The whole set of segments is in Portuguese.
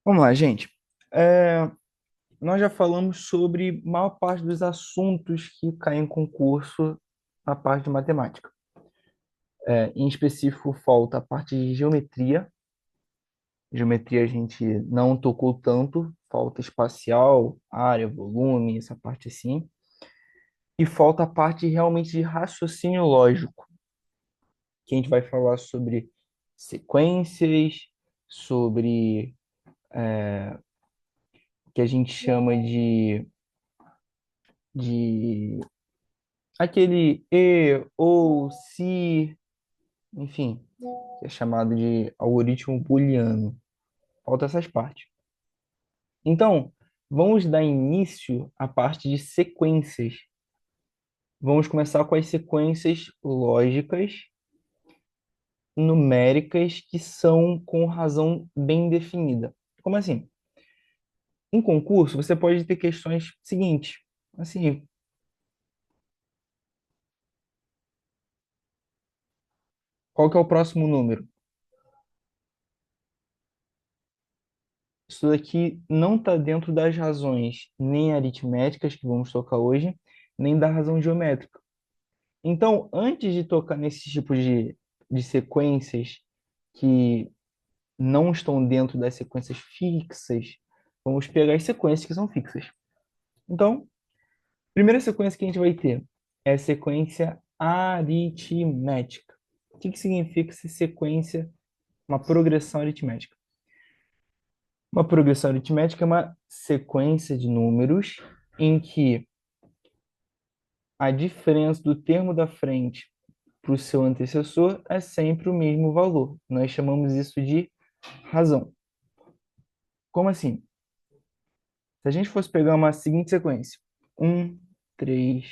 Vamos lá, gente. É, Nós já falamos sobre a maior parte dos assuntos que caem em concurso na parte de matemática. Em específico, falta a parte de geometria. Geometria a gente não tocou tanto, falta espacial, área, volume, essa parte assim. E falta a parte realmente de raciocínio lógico, que a gente vai falar sobre sequências, sobre o que a gente chama de aquele e, ou, se, enfim, que é chamado de algoritmo booleano. Falta essas partes. Então, vamos dar início à parte de sequências. Vamos começar com as sequências lógicas, numéricas, que são com razão bem definida. Como assim? Em concurso, você pode ter questões seguintes. Assim, qual que é o próximo número? Isso daqui não está dentro das razões nem aritméticas que vamos tocar hoje, nem da razão geométrica. Então, antes de tocar nesses tipos de sequências que não estão dentro das sequências fixas, vamos pegar as sequências que são fixas. Então, a primeira sequência que a gente vai ter é a sequência aritmética. O que significa essa sequência, uma progressão aritmética? Uma progressão aritmética é uma sequência de números em que a diferença do termo da frente para o seu antecessor é sempre o mesmo valor. Nós chamamos isso de razão. Como assim? Se a gente fosse pegar uma seguinte sequência: um, 3,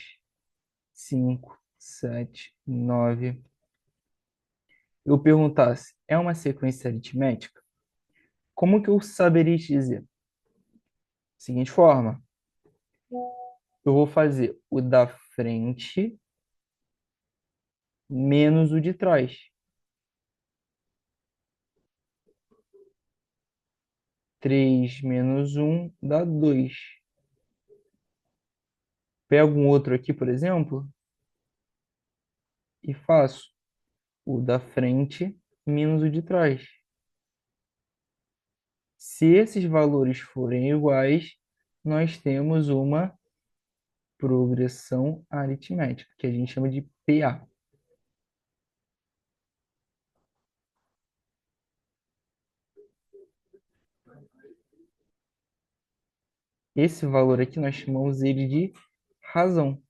5, 7, 9, eu perguntasse, é uma sequência aritmética? Como que eu saberia te dizer? Seguinte forma, eu vou fazer o da frente menos o de trás. 3 menos um dá 2. Pego um outro aqui, por exemplo, e faço o da frente menos o de trás. Se esses valores forem iguais, nós temos uma progressão aritmética, que a gente chama de PA. Esse valor aqui nós chamamos ele de razão.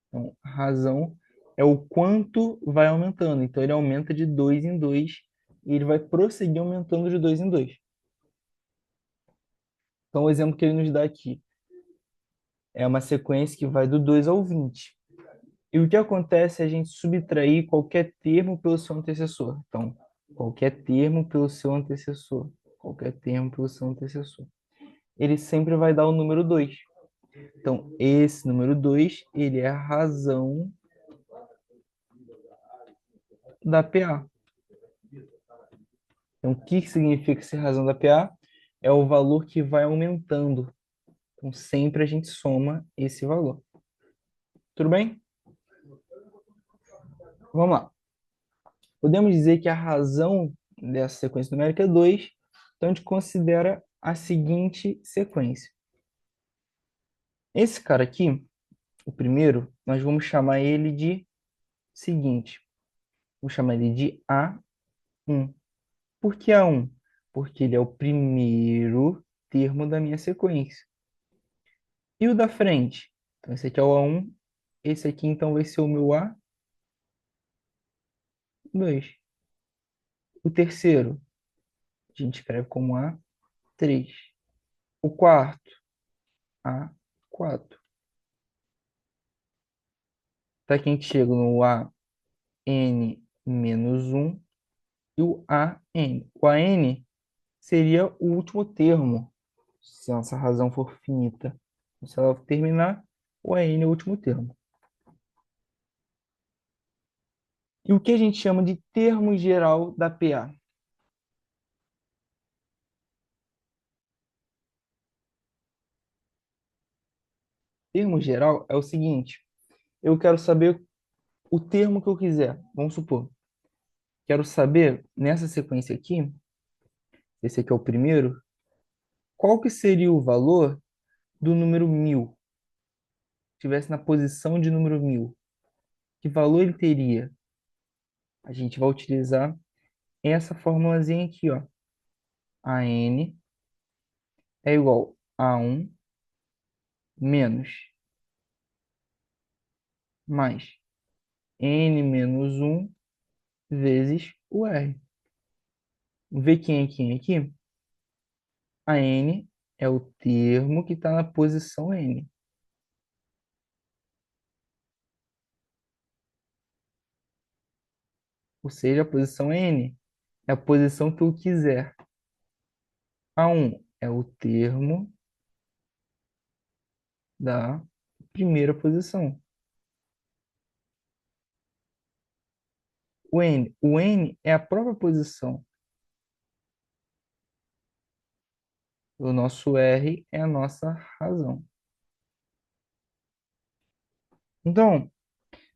Então, razão é o quanto vai aumentando. Então, ele aumenta de 2 em 2 e ele vai prosseguir aumentando de 2 em 2. Então, o exemplo que ele nos dá aqui é uma sequência que vai do 2 ao 20. E o que acontece é a gente subtrair qualquer termo pelo seu antecessor. Então, qualquer termo pelo seu antecessor. Qualquer termo pelo seu antecessor. Ele sempre vai dar o número 2. Então, esse número 2 ele é a razão da PA. Então, o que significa ser razão da PA? É o valor que vai aumentando. Então, sempre a gente soma esse valor. Tudo bem? Vamos lá. Podemos dizer que a razão dessa sequência numérica é 2, então a gente considera a seguinte sequência. Esse cara aqui, o primeiro, nós vamos chamar ele de seguinte. Vou chamar ele de A1. Por que A1? Porque ele é o primeiro termo da minha sequência. E o da frente? Então, esse aqui é o A1. Esse aqui, então, vai ser o meu A2. O terceiro, a gente escreve como A3. O quarto, A4. Até que a gente chega no AN menos um e o AN. O AN seria o último termo, se a nossa razão for finita. Se ela terminar, o AN é o último termo. E o que a gente chama de termo geral da PA? termo geral é o seguinte: eu quero saber o termo que eu quiser. Vamos supor, quero saber nessa sequência aqui, esse aqui é o primeiro, qual que seria o valor do número 1000? Estivesse na posição de número 1000, que valor ele teria? A gente vai utilizar essa formulazinha aqui, ó. A n é igual a 1 menos mais n menos 1 vezes o r. Vê quem é quem aqui? A n é o termo que está na posição n. Ou seja, a posição n é a posição que eu quiser. A 1 é o termo da primeira posição. O n é a própria posição. O nosso R é a nossa razão. Então,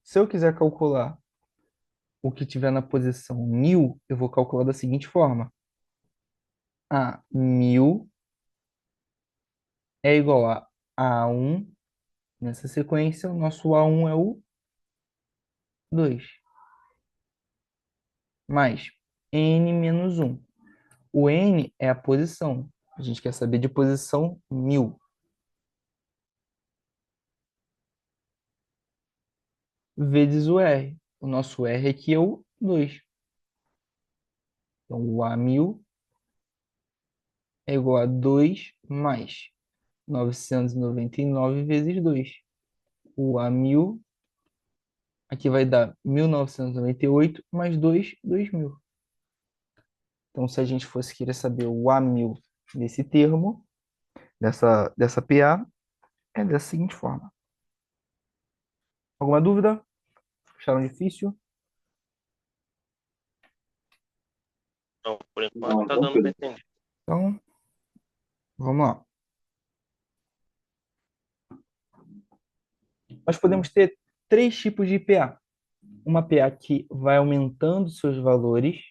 se eu quiser calcular o que tiver na posição 1000, eu vou calcular da seguinte forma. A 1000 é igual a A1. Nessa sequência, o nosso A1 é o 2. Mais N menos 1. O N é a posição. A gente quer saber de posição 1000. Vezes o R. O nosso R aqui é o 2. Então, o A1000 é igual a 2 mais 999 vezes 2. O A1000 aqui vai dar 1998 mais 2, 2000. Então, se a gente fosse querer saber o A1000 desse termo, dessa PA, é dessa seguinte forma. Alguma dúvida? Acharam difícil? Não, por enquanto tá dando para entender. Então, vamos lá. Nós podemos ter três tipos de PA. Uma PA que vai aumentando seus valores.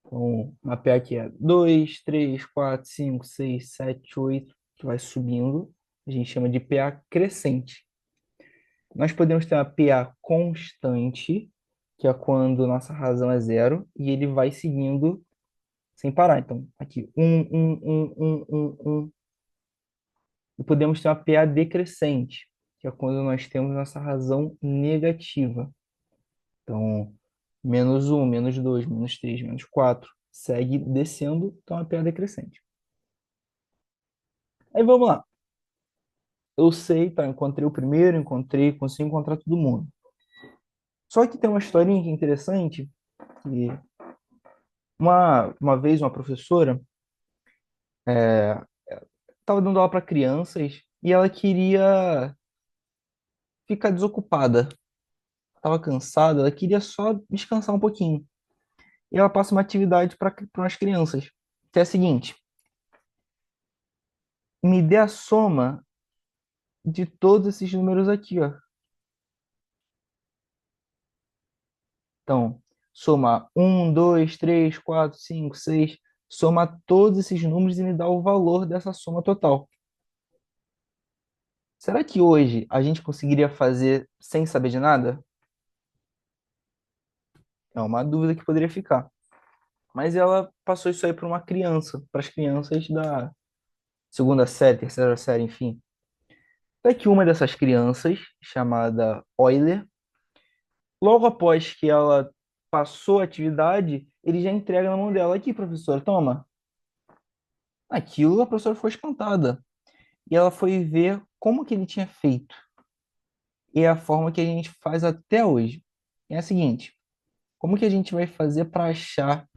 Então, uma PA que é 2, 3, 4, 5, 6, 7, 8, que vai subindo. A gente chama de PA crescente. Nós podemos ter uma PA constante, que é quando nossa razão é zero, e ele vai seguindo sem parar. Então, aqui, um. E podemos ter uma PA decrescente, que é quando nós temos nossa razão negativa. Então, menos um, menos 2, menos 3, menos 4, segue descendo, então é uma PA decrescente. Aí vamos lá. Eu sei, tá, encontrei o primeiro, consegui encontrar todo mundo. Só que tem uma historinha que é interessante, que uma vez uma professora estava dando aula para crianças e ela queria ficar desocupada. Estava cansada, ela queria só descansar um pouquinho. E ela passa uma atividade para as crianças, que é a seguinte: me dê a soma de todos esses números aqui, ó. Então, soma um, 2, 3, 4, 5, 6, soma todos esses números e me dá o valor dessa soma total. Será que hoje a gente conseguiria fazer sem saber de nada? É uma dúvida que poderia ficar. Mas ela passou isso aí para uma criança, para as crianças da segunda série, terceira série, enfim. Até que uma dessas crianças, chamada Euler, logo após que ela passou a atividade, ele já entrega na mão dela. Aqui, professor, toma. Aquilo, a professora foi espantada. E ela foi ver como que ele tinha feito. E é a forma que a gente faz até hoje. É a seguinte: como que a gente vai fazer para achar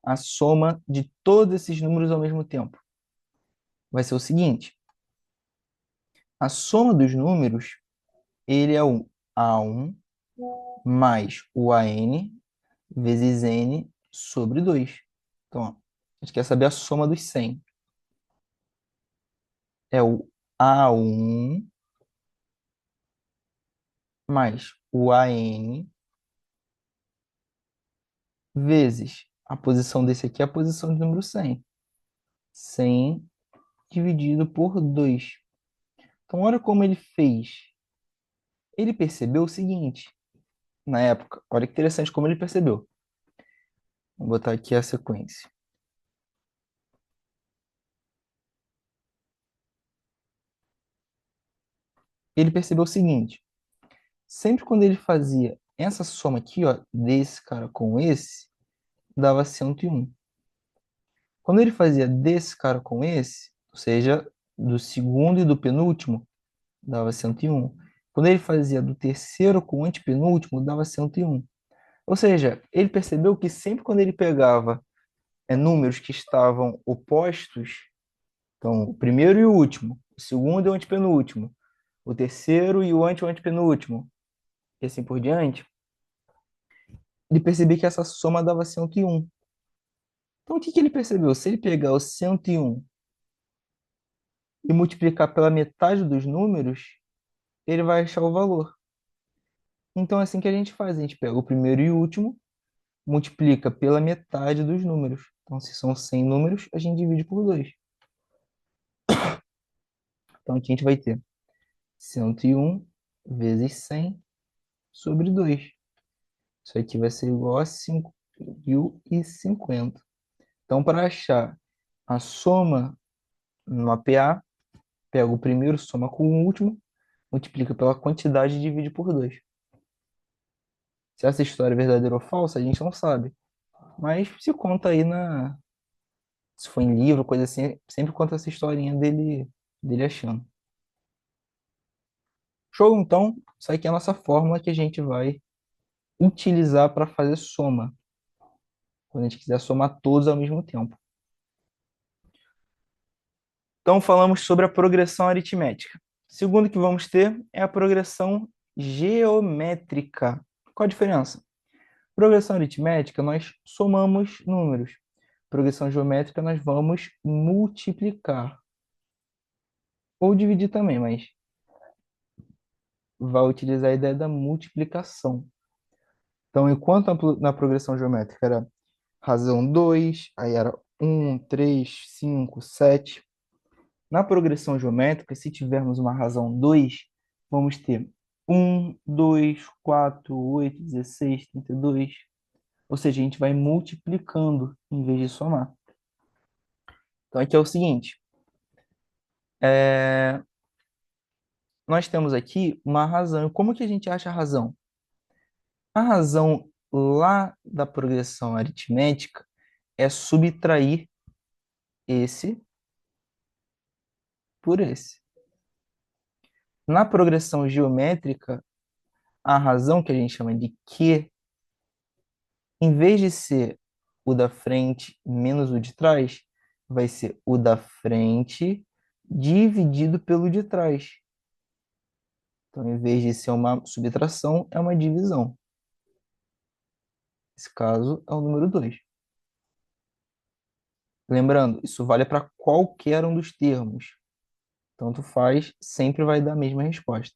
a soma de todos esses números ao mesmo tempo? Vai ser o seguinte: a soma dos números, ele é o A1 mais o AN vezes N sobre 2. Então, ó, a gente quer saber a soma dos 100. É o A1 mais o AN vezes a posição desse aqui é a posição de número 100. 100 dividido por 2. Então, olha como ele fez. Ele percebeu o seguinte, na época. Olha que interessante como ele percebeu. Vou botar aqui a sequência. Ele percebeu o seguinte. Sempre quando ele fazia essa soma aqui, ó, desse cara com esse, dava 101. Quando ele fazia desse cara com esse, ou seja, do segundo e do penúltimo, dava 101. Quando ele fazia do terceiro com o antepenúltimo, dava 101. Ou seja, ele percebeu que sempre quando ele pegava números que estavam opostos, então o primeiro e o último, o segundo e o antepenúltimo, o terceiro e o antepenúltimo, e assim por diante, ele percebeu que essa soma dava 101. Então o que que ele percebeu? Se ele pegar o 101 e multiplicar pela metade dos números, ele vai achar o valor. Então é assim que a gente faz, a gente pega o primeiro e o último, multiplica pela metade dos números. Então, se são 100 números, a gente divide por 2. Então, aqui a gente vai ter 101 vezes 100 sobre 2. Isso aqui vai ser igual a 5.050. Então, para achar a soma no APA, pega o primeiro, soma com o último, multiplica pela quantidade e divide por 2. Se essa história é verdadeira ou falsa, a gente não sabe. Mas se conta aí se for em livro, coisa assim, sempre conta essa historinha dele achando. Show, então, isso aqui é a nossa fórmula que a gente vai utilizar para fazer soma, quando a gente quiser somar todos ao mesmo tempo. Então, falamos sobre a progressão aritmética. Segundo que vamos ter é a progressão geométrica. Qual a diferença? Progressão aritmética, nós somamos números. Progressão geométrica, nós vamos multiplicar. Ou dividir também, mas vai utilizar a ideia da multiplicação. Então, enquanto na progressão geométrica era razão 2, aí era 1, 3, 5, 7. Na progressão geométrica, se tivermos uma razão 2, vamos ter 1, 2, 4, 8, 16, 32. Ou seja, a gente vai multiplicando em vez de somar. Então, aqui é o seguinte. é, Nós temos aqui uma razão. Como que a gente acha a razão? A razão lá da progressão aritmética é subtrair esse por esse. Na progressão geométrica, a razão que a gente chama de Q, em vez de ser o da frente menos o de trás, vai ser o da frente dividido pelo de trás. Então, em vez de ser uma subtração, é uma divisão. Nesse caso, é o número 2. Lembrando, isso vale para qualquer um dos termos. Tanto faz, sempre vai dar a mesma resposta.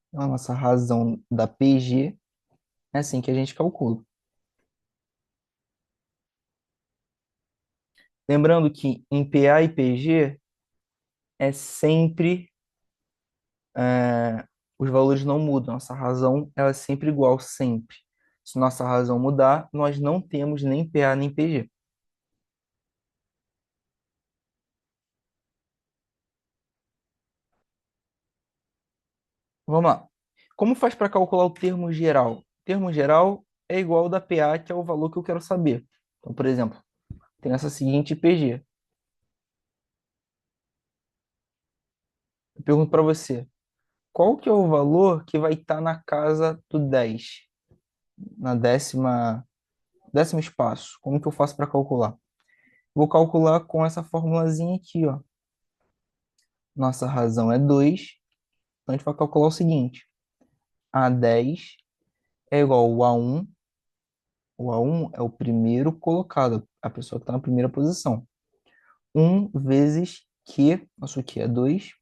Então, a nossa razão da PG é assim que a gente calcula. Lembrando que em PA e PG é sempre os valores não mudam. Nossa razão ela é sempre igual, sempre. Se nossa razão mudar, nós não temos nem PA nem PG. Vamos lá. Como faz para calcular o termo geral? O termo geral é igual ao da PA, que é o valor que eu quero saber. Então, por exemplo, tem essa seguinte PG. Eu pergunto para você, qual que é o valor que vai estar na casa do 10? Na décimo espaço. Como que eu faço para calcular? Vou calcular com essa formulazinha aqui, ó. Nossa razão é 2, então a gente vai calcular o seguinte: A10 é igual a 1 O A1 é o primeiro colocado, a pessoa que está na primeira posição. 1 vezes Q, nosso Q é 2,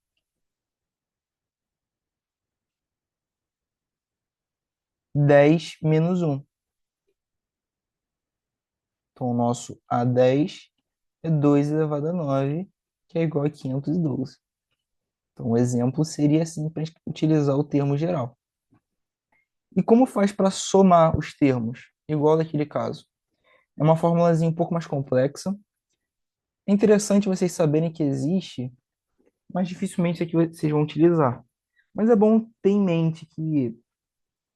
10 menos 1. Então, o nosso A10 é 2 elevado a 9, que é igual a 512. Então, o exemplo seria assim para utilizar o termo geral. E como faz para somar os termos? Igual daquele caso. É uma formulazinha um pouco mais complexa. É interessante vocês saberem que existe, mas dificilmente isso aqui vocês vão utilizar. Mas é bom ter em mente que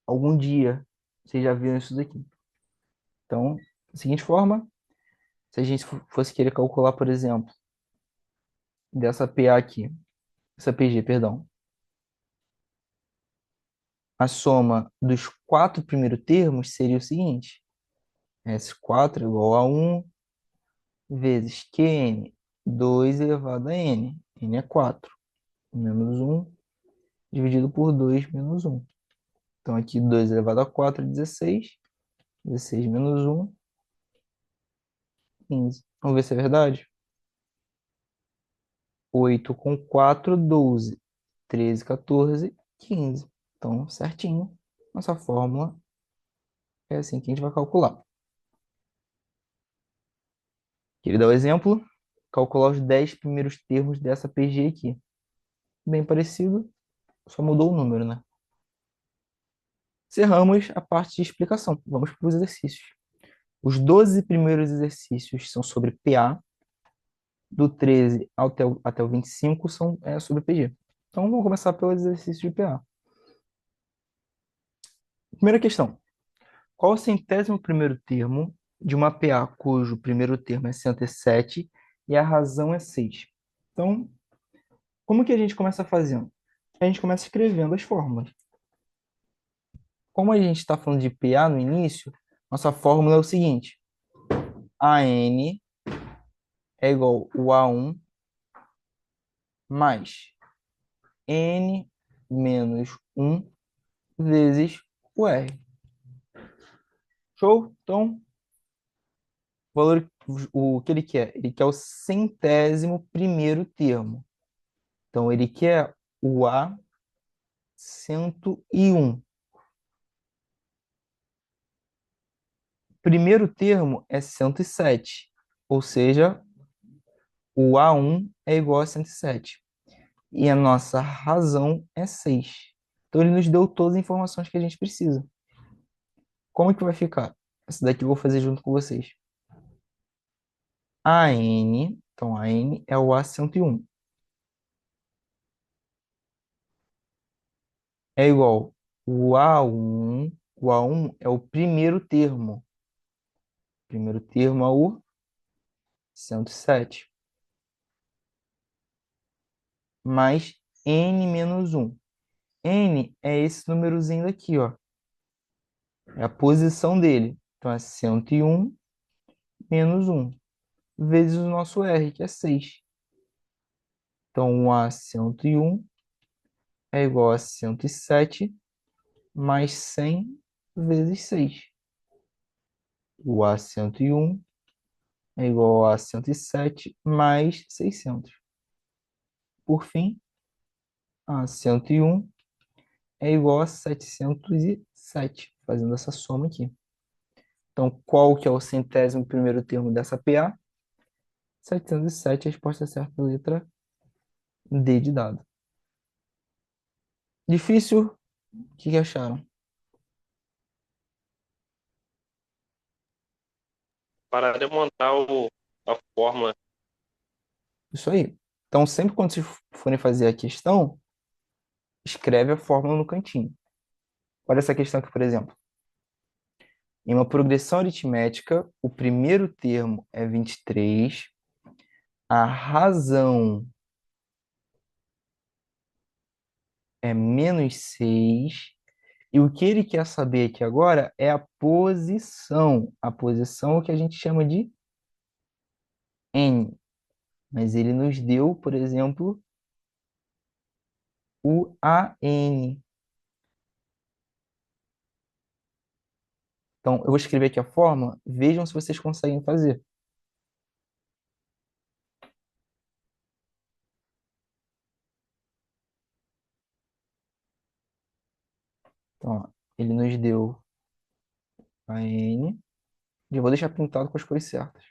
algum dia vocês já viram isso daqui. Então, da seguinte forma, se a gente fosse querer calcular, por exemplo, dessa PA aqui, essa PG, perdão, a soma dos quatro primeiros termos seria o seguinte: S4 igual a 1 vezes Qn, 2 elevado a n. N é 4, menos 1, dividido por 2 menos 1. Então, aqui 2 elevado a 4 é 16. 16 menos 1, 15. Vamos ver se é verdade? 8 com 4, 12. 13, 14, 15. Então, certinho. Nossa fórmula é assim que a gente vai calcular. Queria dar o exemplo, calcular os 10 primeiros termos dessa PG aqui. Bem parecido, só mudou o número, né? Encerramos a parte de explicação. Vamos para os exercícios. Os 12 primeiros exercícios são sobre PA, do 13 até o 25 são sobre PG. Então, vamos começar pelo exercício de PA. Primeira questão. Qual o centésimo primeiro termo de uma PA cujo primeiro termo é 107 e a razão é 6? Então, como que a gente começa fazendo? A gente começa escrevendo as fórmulas. Como a gente está falando de PA no início, nossa fórmula é o seguinte: AN é igual ao A1 mais N menos 1 vezes o R. Show? Então, o valor, o que ele quer? Ele quer o centésimo primeiro termo. Então, ele quer o A101. Primeiro termo é 107, ou seja, o A1 é igual a 107. E a nossa razão é 6. Então, ele nos deu todas as informações que a gente precisa. Como é que vai ficar? Essa daqui eu vou fazer junto com vocês. AN, então AN é o A101. É igual o A1. O A1 é o primeiro termo. Primeiro termo é o 107. Mais N menos 1. N é esse númerozinho daqui, ó. É a posição dele. Então, é 101 menos 1, vezes o nosso R, que é 6. Então, o A101 é igual a 107 mais 100 vezes 6. O A101 é igual a 107 mais 600. Por fim, A101 é igual a 707, fazendo essa soma aqui. Então, qual que é o centésimo primeiro termo dessa PA? 707, a resposta certa, letra D de dado. Difícil? O que acharam? Para de montar a fórmula. Isso aí. Então, sempre quando vocês forem fazer a questão, escreve a fórmula no cantinho. Olha essa questão aqui, por exemplo. Em uma progressão aritmética, o primeiro termo é 23, a razão é menos 6, e o que ele quer saber aqui agora é a posição. A posição é o que a gente chama de n. Mas ele nos deu, por exemplo, o AN. Então, eu vou escrever aqui a fórmula, vejam se vocês conseguem fazer. Então, ó, ele nos deu a N. Já vou deixar pintado com as cores certas.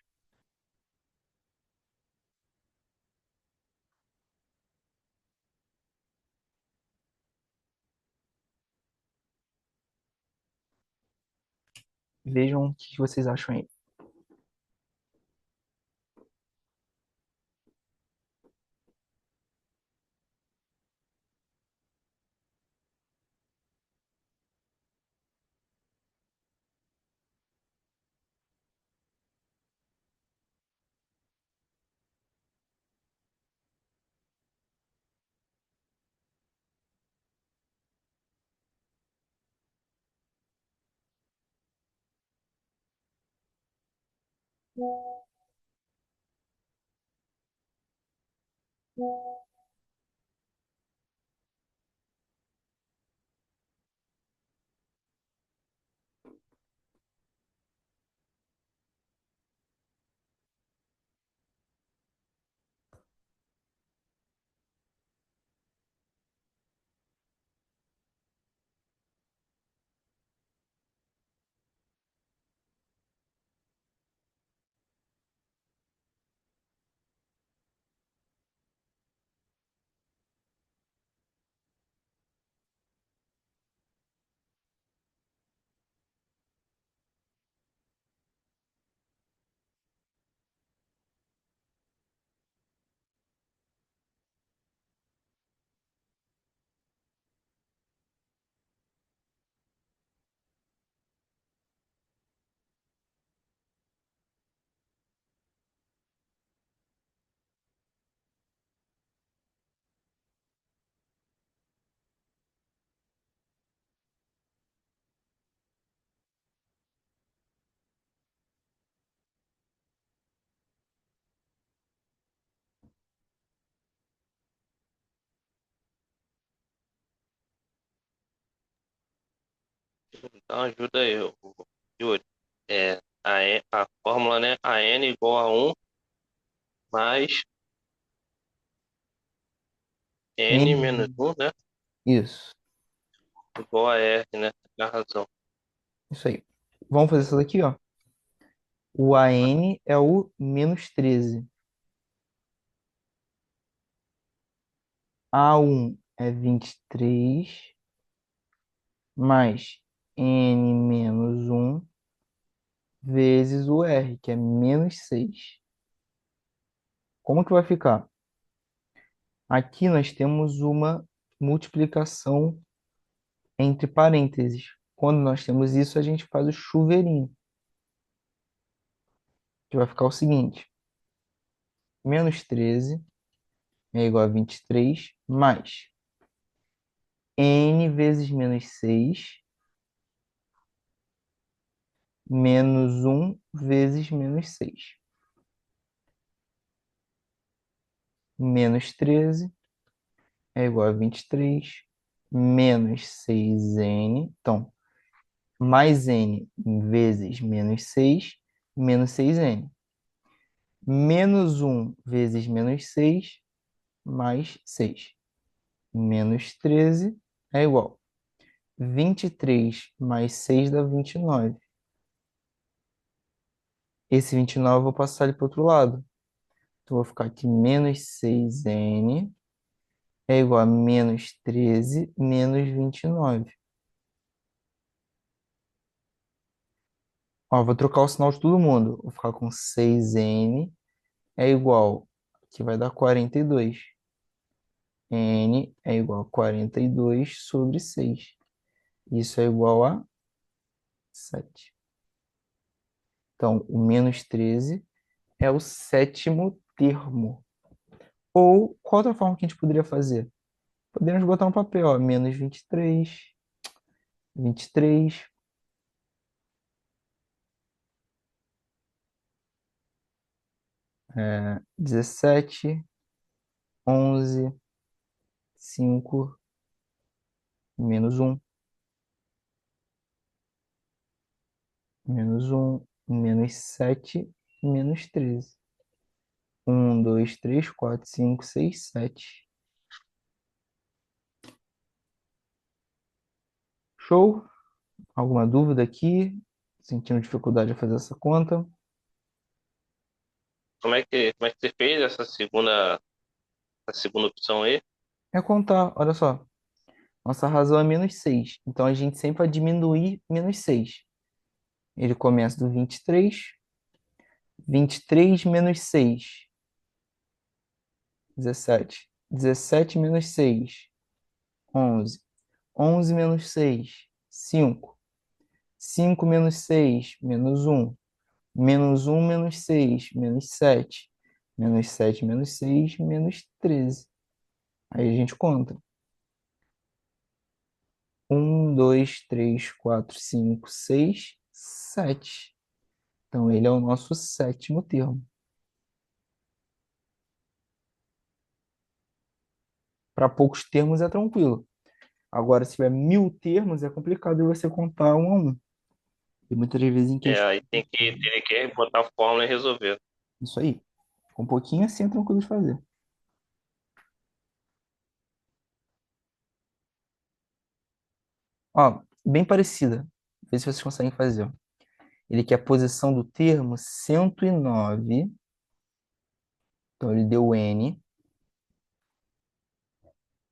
Vejam o que vocês acham aí. Então ajuda eu, Yuri. A fórmula, né? A N igual a 1 mais N menos N. 1, né? Isso. Igual a R, né? Tem a razão. Isso aí. Vamos fazer isso daqui, ó. O AN é o -13. A1 é 23 mais N menos 1 vezes o R, que é -6. Como que vai ficar? Aqui nós temos uma multiplicação entre parênteses. Quando nós temos isso, a gente faz o chuveirinho, que vai ficar o seguinte: -13 é igual a 23 mais N vezes -6 menos 1 vezes -6. -13 é igual a 23 menos 6N. Então, mais N vezes -6 menos 6N. Menos 1 vezes -6 mais 6. -13 é igual. 23 mais 6 dá 29. Esse 29 eu vou passar ele para o outro lado. Então, eu vou ficar aqui menos 6N é igual a -13 menos 29. Ó, vou trocar o sinal de todo mundo. Vou ficar com 6N é igual, que vai dar 42. N é igual a 42 sobre 6. Isso é igual a 7. Então, o -13 é o sétimo termo. Ou, qual outra forma que a gente poderia fazer? Podemos botar um papel, ó, menos 23, 23, 17, 11, 5, menos 1. menos um, menos 7, menos 13. Um, 2, 3, 4, 5, 6, 7. Show? Alguma dúvida aqui? Sentindo dificuldade de fazer essa conta? Como é que você fez essa segunda opção aí? É contar, olha só. Nossa razão é menos 6. Então a gente sempre vai diminuir menos 6. Ele começa do 23. 23 menos 6. 17. 17 menos 6. 11. 11 menos 6. 5. 5 menos 6. Menos um. Menos um menos 6. Menos 7. Menos 7 menos 6. Menos 13. Aí a gente conta. Um, 2, 3, 4, 5, 6, 7. Então, ele é o nosso sétimo termo. Para poucos termos é tranquilo. Agora, se tiver 1000 termos, é complicado de você contar um a um. E muitas vezes em É, questão. aí tem que botar a fórmula e resolver. Isso aí. Com um pouquinho assim é tranquilo de fazer. Ó, bem parecida. Vê se vocês conseguem fazer. Ó. Ele quer a posição do termo 109. Então, ele deu N.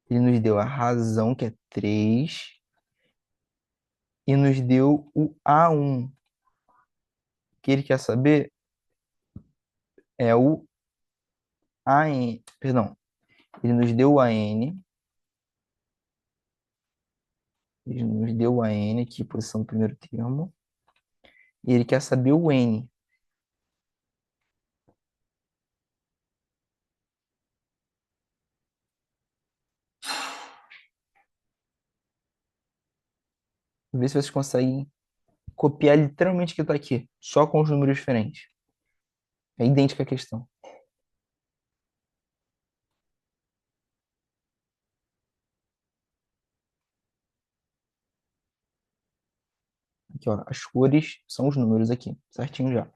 Ele nos deu a razão, que é 3. E nos deu o A1. O que ele quer saber é o AN. Perdão. Ele nos deu o AN. Ele nos deu o AN aqui, posição do primeiro termo. E ele quer saber o N. Vê se vocês conseguem copiar literalmente o que está aqui, só com os números diferentes. É idêntica a questão. Aqui, ó, as cores são os números aqui, certinho já.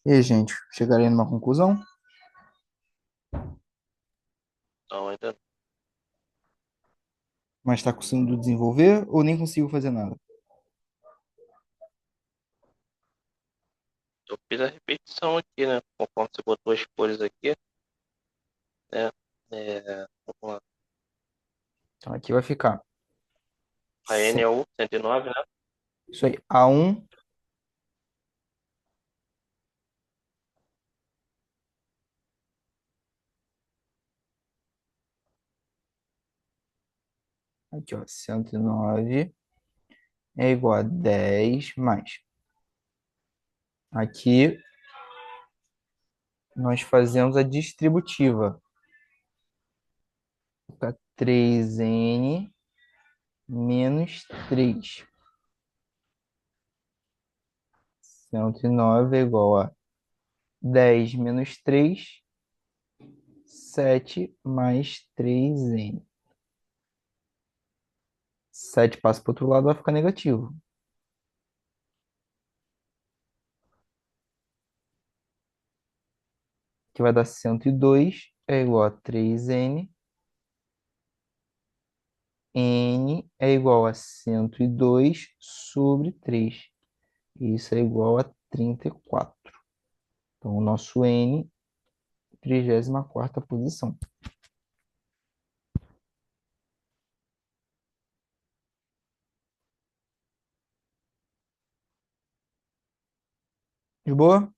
E aí, gente, chegarei numa conclusão? Então, ainda Mas está conseguindo desenvolver ou nem consigo fazer nada? eu fiz a repetição aqui, né? Conforme você botou as cores aqui, né? Vamos lá. Então aqui vai ficar. A N é o 109, né? Isso aí, A1. Aqui, ó, 109 é igual a 10 mais. Aqui, nós fazemos a distributiva. Fica 3n menos 3. 109 é igual a 10 menos 3, 7 mais 3n. 7 passa para o outro lado, vai ficar negativo. Que vai dar 102 é igual a 3n. N é igual a 102 sobre 3. Isso é igual a 34. Então, o nosso N, 34ª posição. De boa?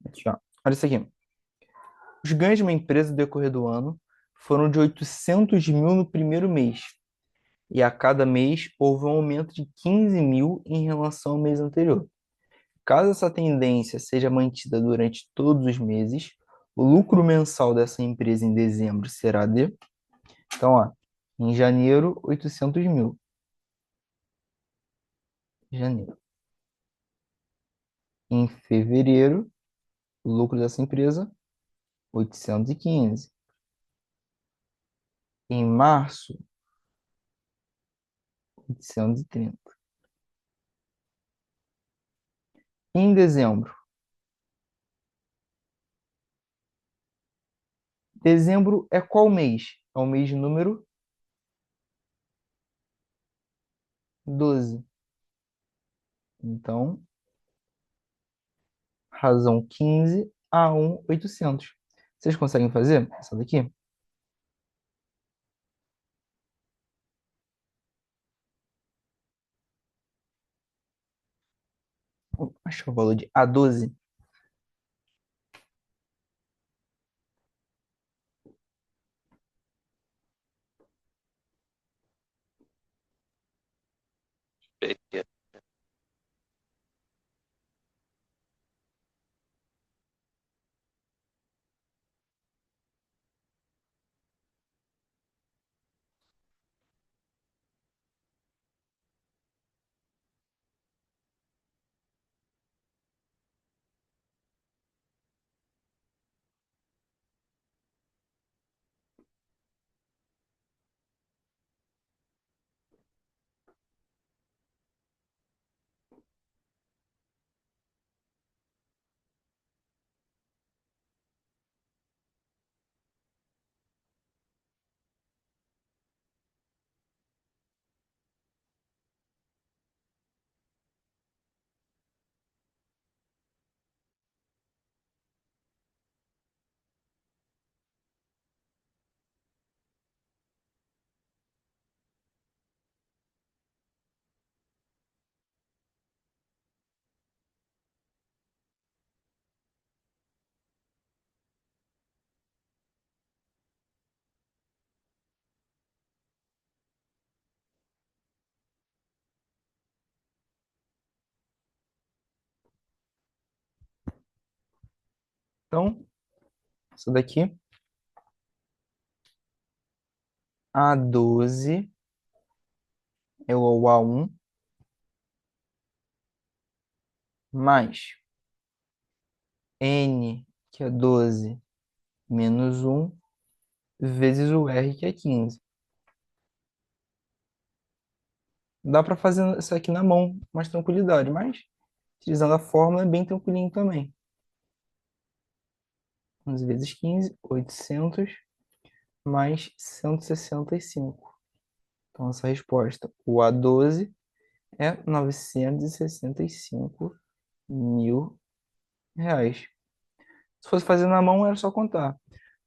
Aqui, ó. Olha isso aqui. Os ganhos de uma empresa no decorrer do ano foram de 800 mil no primeiro mês. E a cada mês houve um aumento de 15 mil em relação ao mês anterior. Caso essa tendência seja mantida durante todos os meses, o lucro mensal dessa empresa em dezembro será de... Então, ó, em janeiro, 800 mil. Janeiro. Em fevereiro, o lucro dessa empresa, 815. Em março, 830. Em dezembro. Dezembro é qual mês? É o mês número 12. Então, razão 15 a 1, 800. Vocês conseguem fazer essa daqui? Vou achar o valor de A12. PT. Então, essa daqui, A12 é o A1 mais N, que é 12, menos 1, vezes o R, que é 15. Dá para fazer isso aqui na mão, mais tranquilidade, mas utilizando a fórmula é bem tranquilinho também. 11 vezes 15, 800 mais 165. Então, essa resposta, o A12 é 965 mil reais. Se fosse fazer na mão, era só contar.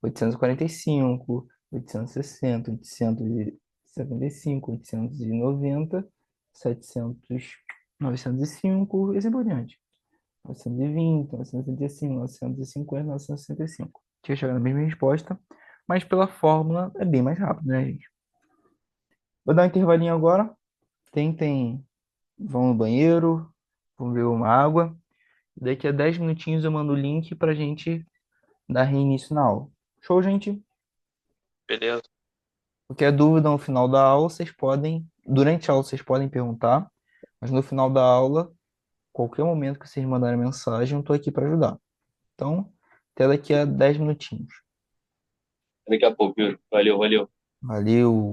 845, 860, 875, 890, 700, 905 e assim por diante. 920, 975, 950, 965. que ia chegar na mesma resposta, mas pela fórmula é bem mais rápido, né, gente? Vou dar um intervalinho agora. Tentem, vão no banheiro, vão beber uma água. Daqui a 10 minutinhos eu mando o link pra gente dar reinício na aula. Show, gente? Beleza? Qualquer dúvida no final da aula, durante a aula vocês podem perguntar, mas no final da aula, qualquer momento que vocês mandarem mensagem, eu estou aqui para ajudar. Então, até daqui a 10 minutinhos. Daqui a pouco, Yuri. Valeu, valeu. Valeu!